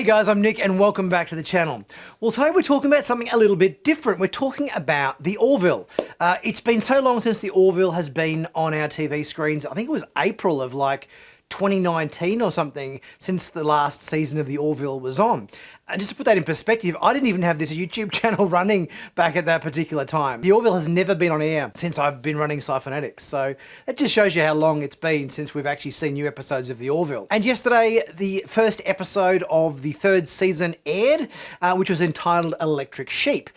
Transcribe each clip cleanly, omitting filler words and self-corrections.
Hey guys, I'm Nick and welcome back to the channel. Well, today we're talking about something a little bit different. We're talking about the Orville. It's been so long since the Orville has been on our TV screens. I think it was April of like 2019 or something since the last season of the Orville was on. And just to put that in perspective, I didn't even have this YouTube channel running back at that particular time. The Orville has never been on air since I've been running Sci-Finatics. So that just shows you how long it's been since we've actually seen new episodes of the Orville. And yesterday, the first episode of the third season aired, which was entitled Electric Sheep.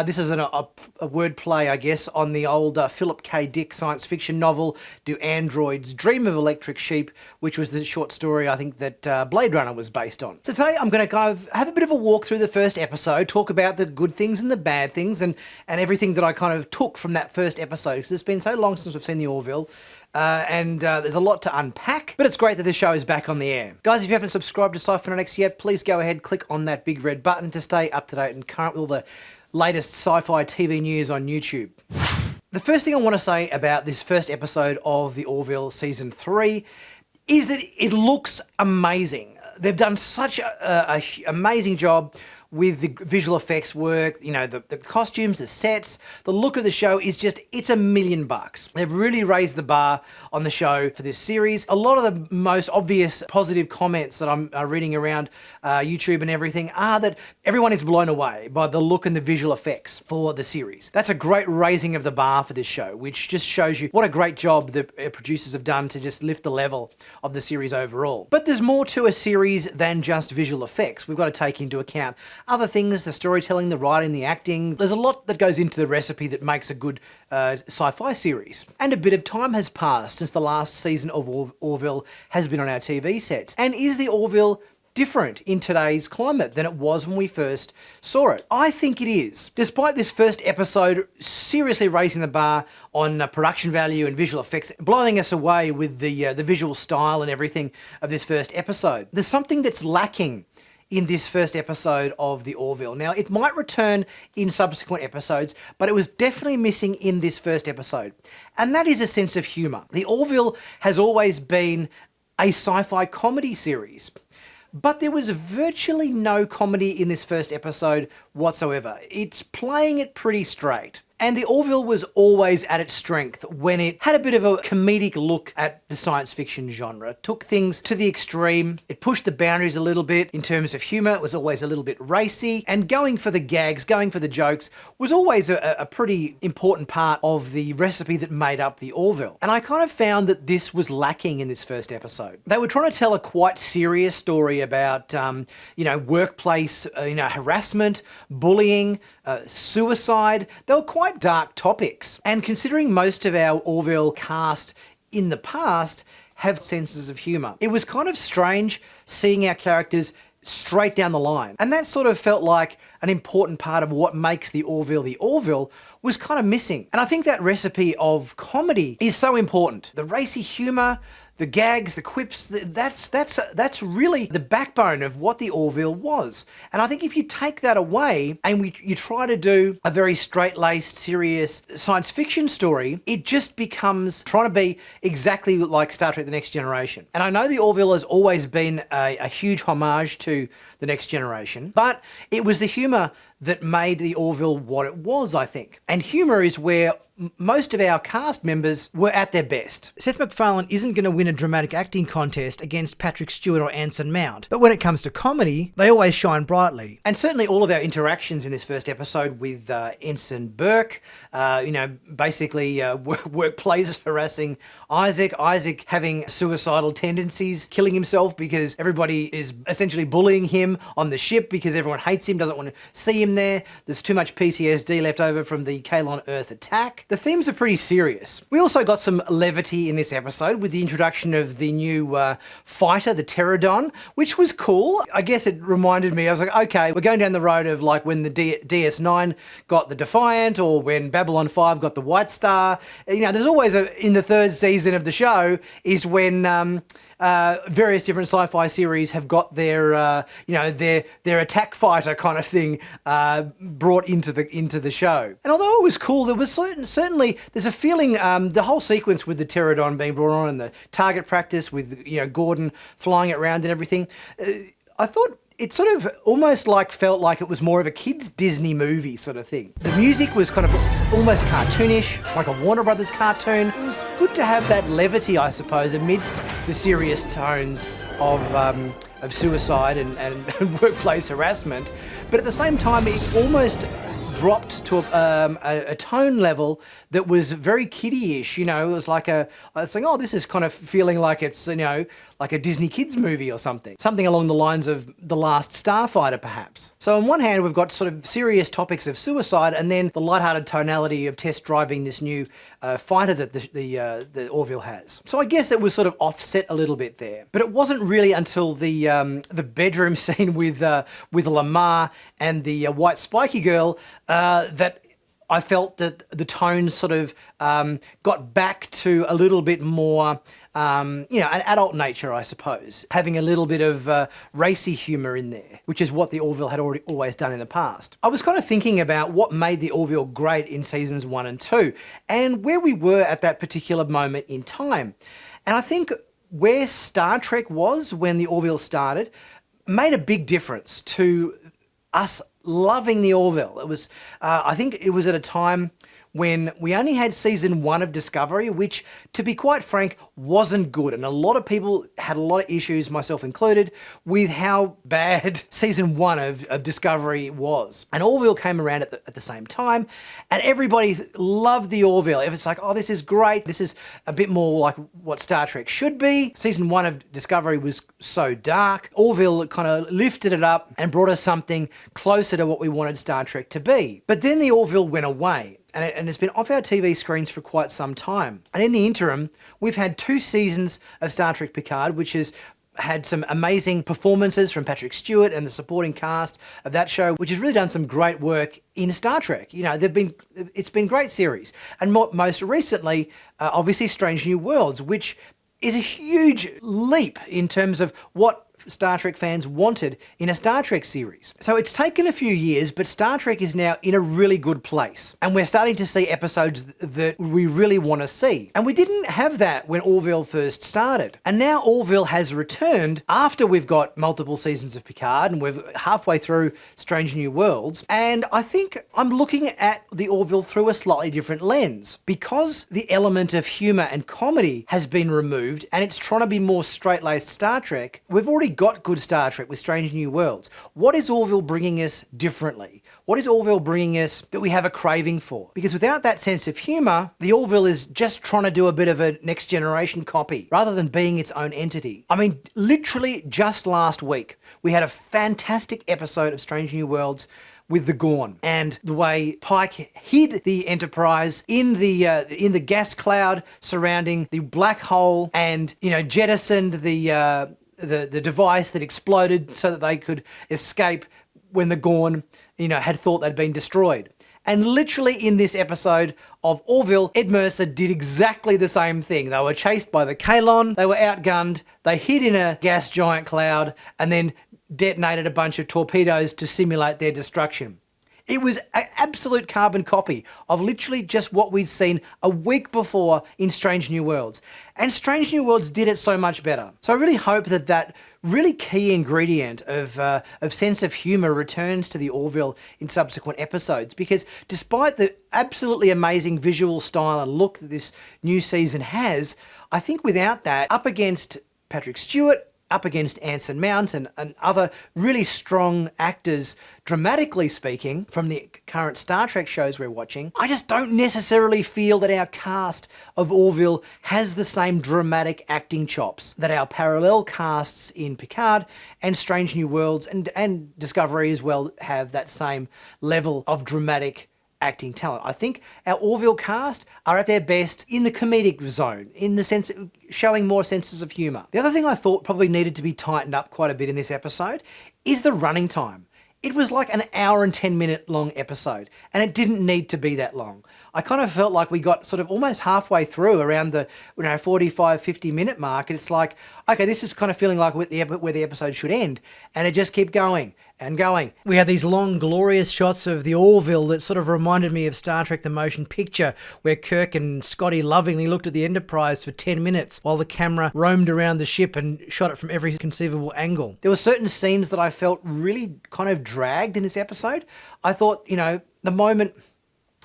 This is a word play, I guess, on the old Philip K. Dick science fiction novel, Do Androids Dream of Electric Sheep, which was the short story, I think, that Blade Runner was based on. So today I'm going to kind of have a bit of a walk through the first episode, talk about the good things and the bad things and everything that I kind of took from that first episode, because it's been so long since we've seen the Orville. There's a lot to unpack, but it's great that this show is back on the air. Guys, if you haven't subscribed to Sci-Finatics yet, please go ahead, click on that big red button to stay up to date and current with all the latest sci-fi TV news on YouTube. The first thing I want to say about this first episode of the Orville Season 3 is that it looks amazing. They've done such an amazing job with the visual effects work, you know, the costumes, the sets, the look of the show is just, it's $1 million. They've really raised the bar on the show for this series. A lot of the most obvious positive comments that I'm reading around YouTube and everything are that everyone is blown away by the look and the visual effects for the series. That's a great raising of the bar for this show, which just shows you what a great job the producers have done to just lift the level of the series overall. But there's more to a series than just visual effects. We've got to take into account other things, the storytelling, the writing, the acting. There's a lot that goes into the recipe that makes a good sci-fi series. And a bit of time has passed since the last season of Orville has been on our TV sets. And is the Orville different in today's climate than it was when we first saw it? I think it is. Despite this first episode seriously raising the bar on production value and visual effects, blowing us away with the visual style and everything of this first episode, there's something that's lacking in this first episode of the Orville. Now, it might return in subsequent episodes, but it was definitely missing in this first episode. And that is a sense of humour. The Orville has always been a sci-fi comedy series, but there was virtually no comedy in this first episode whatsoever. It's playing it pretty straight. And the Orville was always at its strength when it had a bit of a comedic look at the science fiction genre. It took things to the extreme. It pushed the boundaries a little bit in terms of humour. It was always a little bit racy. And going for the gags, going for the jokes was always a pretty important part of the recipe that made up the Orville. And I kind of found that this was lacking in this first episode. They were trying to tell a quite serious story about, workplace, harassment, bullying, suicide. They were quite dark topics. And considering most of our Orville cast in the past have senses of humour, it was kind of strange seeing our characters straight down the line. And that sort of felt like an important part of what makes the Orville was kind of missing. And I think that recipe of comedy is so important. The racy humour, the gags, the quips, that's really the backbone of what the Orville was. And I think if you take that away and you try to do a very straight-laced, serious science fiction story, it just becomes trying to be exactly like Star Trek: The Next Generation. And I know the Orville has always been a huge homage to The Next Generation, but it was the humour that made the Orville what it was, I think. And humour is where most of our cast members were at their best. Seth MacFarlane isn't going to win a dramatic acting contest against Patrick Stewart or Anson Mount, but when it comes to comedy, they always shine brightly. And certainly all of our interactions in this first episode with Ensign Burke, basically workplace harassing Isaac having suicidal tendencies, killing himself because everybody is essentially bullying him on the ship because everyone hates him, doesn't want to see him there. There's too much PTSD left over from the Kalon Earth attack. The themes are pretty serious. We also got some levity in this episode with the introduction of the new fighter, the Pterodon, which was cool. I guess it reminded me, I was like, okay, we're going down the road of like when the DS9 got the Defiant or when Babylon 5 got the White Star. There's always in the third season of the show is when various different sci-fi series have got their attack fighter kind of thing brought into the show. And although it was cool, there was certainly there's a feeling the whole sequence with the Pterodon being brought on and the target practice with Gordon flying it around and everything. I thought it sort of almost like felt like it was more of a kid's Disney movie sort of thing. The music was kind of almost cartoonish, like a Warner Brothers cartoon. It was good to have that levity, I suppose, amidst the serious tones of suicide and workplace harassment. But at the same time, it almost dropped to a tone level that was very kiddie-ish. You know, it was like I was saying, oh, this is kind of feeling like it's, you know, like a Disney kids movie or something. Something along the lines of The Last Starfighter, perhaps. So on one hand, we've got sort of serious topics of suicide, and then the lighthearted tonality of test driving this new fighter that the Orville has. So I guess it was sort of offset a little bit there. But it wasn't really until the bedroom scene with Lamar and the white spiky girl that I felt that the tone sort of got back to a little bit more, an adult nature, I suppose. Having a little bit of racy humour in there, which is what the Orville had always done in the past. I was kind of thinking about what made the Orville great in seasons 1 and 2, and where we were at that particular moment in time. And I think where Star Trek was when the Orville started made a big difference to us loving the Orville. It was, I think it was at a time when we only had season 1 of Discovery, which, to be quite frank, wasn't good. And a lot of people had a lot of issues, myself included, with how bad season 1 of Discovery was. And Orville came around at the same time, and everybody loved the Orville. It's like, oh, this is great. This is a bit more like what Star Trek should be. Season 1 of Discovery was so dark. Orville kind of lifted it up and brought us something closer to what we wanted Star Trek to be. But then the Orville went away. And it's been off our TV screens for quite some time. And in the interim, we've had 2 seasons of Star Trek Picard, which has had some amazing performances from Patrick Stewart and the supporting cast of that show, which has really done some great work in Star Trek. You know, it's been a great series. And most recently, obviously, Strange New Worlds, which is a huge leap in terms of what Star Trek fans wanted in a Star Trek series. So it's taken a few years, but Star Trek is now in a really good place. And we're starting to see episodes that we really want to see. And we didn't have that when Orville first started. And now Orville has returned after we've got multiple seasons of Picard and we're halfway through Strange New Worlds. And I think I'm looking at the Orville through a slightly different lens. Because the element of humour and comedy has been removed and it's trying to be more straight-laced Star Trek, we've already got good Star Trek with Strange New Worlds. What is Orville bringing us differently? What is Orville bringing us that we have a craving for? Because without that sense of humour, the Orville is just trying to do a bit of a next generation copy rather than being its own entity. I mean, literally just last week, we had a fantastic episode of Strange New Worlds with the Gorn, and the way Pike hid the Enterprise in the gas cloud surrounding the black hole, and jettisoned the device that exploded so that they could escape when the Gorn, had thought they'd been destroyed. And literally in this episode of Orville, Ed Mercer did exactly the same thing. They were chased by the Kalon, they were outgunned, they hid in a gas giant cloud, and then detonated a bunch of torpedoes to simulate their destruction. It was an absolute carbon copy of literally just what we'd seen a week before in Strange New Worlds. And Strange New Worlds did it so much better. So I really hope that really key ingredient of sense of humour returns to the Orville in subsequent episodes, because despite the absolutely amazing visual style and look that this new season has, I think without that, up against Patrick Stewart, up against Anson Mount and other really strong actors, dramatically speaking, from the current Star Trek shows we're watching, I just don't necessarily feel that our cast of Orville has the same dramatic acting chops that our parallel casts in Picard and Strange New Worlds and Discovery as well have that same level of dramatic acting talent. I think our Orville cast are at their best in the comedic zone, in the sense of showing more senses of humour. The other thing I thought probably needed to be tightened up quite a bit in this episode is the running time. It was like an hour and 10-minute long episode, and it didn't need to be that long. I kind of felt like we got sort of almost halfway through around the 45, 50-minute mark, and it's like, okay, this is kind of feeling like where the episode should end, and it just kept going and going. We had these long, glorious shots of the Orville that sort of reminded me of Star Trek The Motion Picture, where Kirk and Scotty lovingly looked at the Enterprise for 10 minutes while the camera roamed around the ship and shot it from every conceivable angle. There were certain scenes that I felt really kind of dragged in this episode. I thought, you know, the moment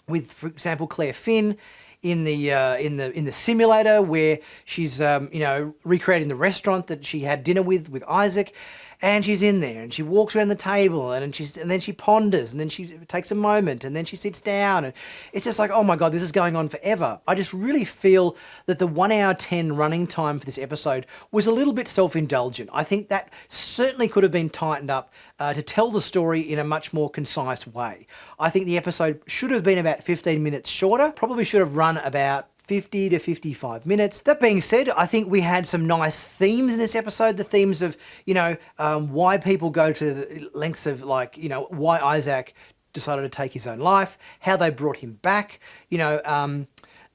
with, for example, Claire Finn in the simulator where she's you know, recreating the restaurant that she had dinner with Isaac, and she's in there and she walks around the table and then she ponders and then she takes a moment and then she sits down, and it's just like, oh my God, this is going on forever. I just really feel that the 1 hour 10 running time for this episode was a little bit self-indulgent. I think that certainly could have been tightened up to tell the story in a much more concise way. I think the episode should have been about 15 minutes shorter, probably should have run about 50 to 55 minutes. That being said, I think we had some nice themes in this episode. The themes of, you know, why people go to the lengths of, like, you know, why Isaac decided to take his own life, how they brought him back, you know,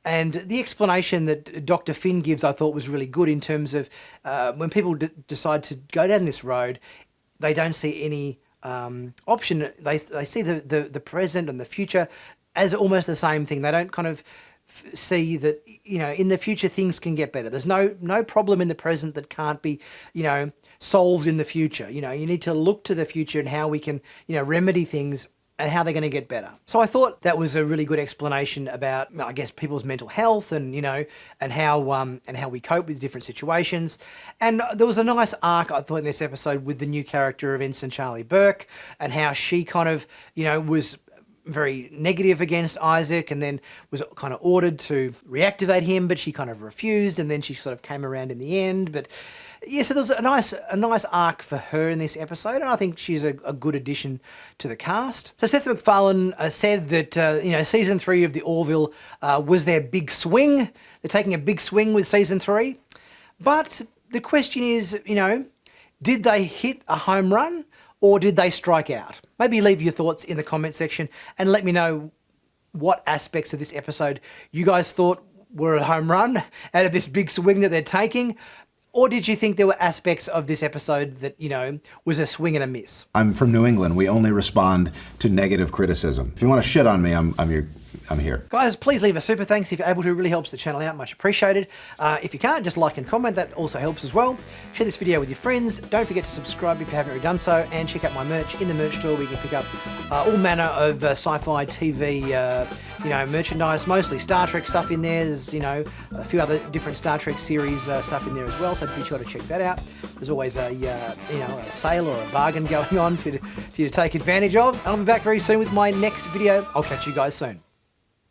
and the explanation that Dr. Finn gives, I thought was really good in terms of when people decide to go down this road, they don't see any option. They see the present and the future as almost the same thing. They don't kind of see that, you know, in the future things can get better. There's no problem in the present that can't be, you know, solved in the future. You know, you need to look to the future and how we can, you know, remedy things and how they're going to get better. So I thought that was a really good explanation about, I guess, people's mental health and, you know, and how we cope with different situations. And there was a nice arc, I thought, in this episode with the new character of Ensign Charlie Burke and how she kind of, you know, was very negative against Isaac and then was kind of ordered to reactivate him, but she kind of refused, and then she sort of came around in the end. But yeah, so there was a nice arc for her in this episode, and I think she's a good addition to the cast. So Seth MacFarlane said that you know, season 3 of the Orville was their big swing. They're taking a big swing with season 3, but the question is, you know, did they hit a home run? Or did they strike out? Maybe leave your thoughts in the comment section and let me know what aspects of this episode you guys thought were a home run out of this big swing that they're taking. Or did you think there were aspects of this episode that, you know, was a swing and a miss? I'm from New England. We only respond to negative criticism. If you want to shit on me, I'm here. Guys, please leave a super thanks if you're able to. It really helps the channel out. Much appreciated. If you can't, just like and comment. That also helps as well. Share this video with your friends. Don't forget to subscribe if you haven't already done so. And check out my merch in the merch store where you can pick up all manner of sci-fi TV, you know, merchandise. Mostly Star Trek stuff in there. There's, you know, a few other different Star Trek series stuff in there as well. So be sure to check that out. There's always a, you know, a sale or a bargain going on for you to take advantage of. I'll be back very soon with my next video. I'll catch you guys soon.